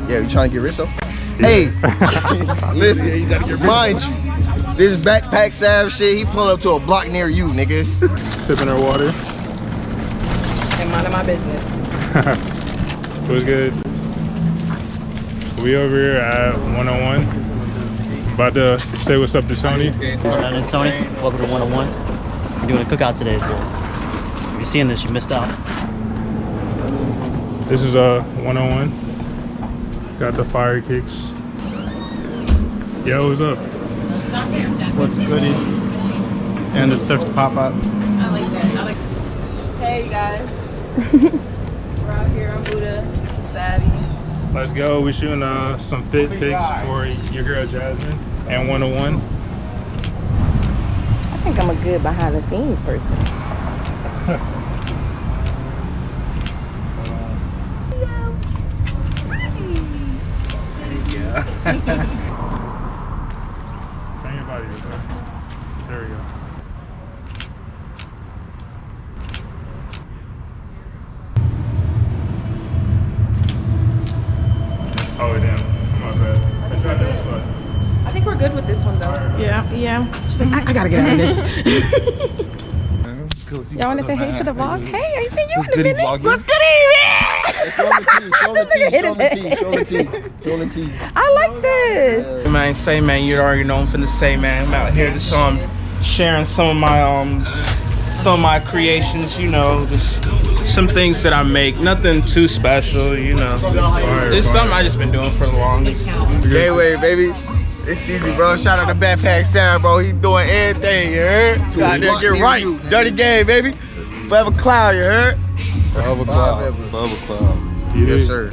Yeah, you trying to get rich though? Hey, listen, mind you, this backpack Sav shit, he pulling up to a block near you, nigga. Sipping our water. And minding my business. What's good? We over here at 101. About to say what's up to Sony. What's up, man? It's Sony. Welcome to 101. We're doing a cookout today, so if you're seeing this, you missed out. This is 101. Got the fire kicks. Yo, what's up? What's goody? And the stuff to pop up. I like that. Hey, you guys. We're out here on Buddha. This is Savvy. Let's go. We're shooting some fit pics for your girl Jasmine and 101. I think I'm a good behind the scenes person. Turn your body this way. There we go. Oh damn, my bad. Let's try this one. I think we're good with this one though. Yeah. She's like, I gotta get out of this. Y'all wanna say hey to the vlog? Hey, I see you in a minute. What's good, Show the tea. I like this. Man, say man, you already know I'm finna say man. I'm out here just sharing some of my creations, you know, just some things that I make. Nothing too special, you know. It's something I just been doing for the longest. Gateway, baby. It's easy, bro. Shout out to Backpack Sam, bro. He doing everything, you heard? Got there, get right. Dirty game, baby. Forever Cloud, you heard? Forever Cloud. Yes, sir.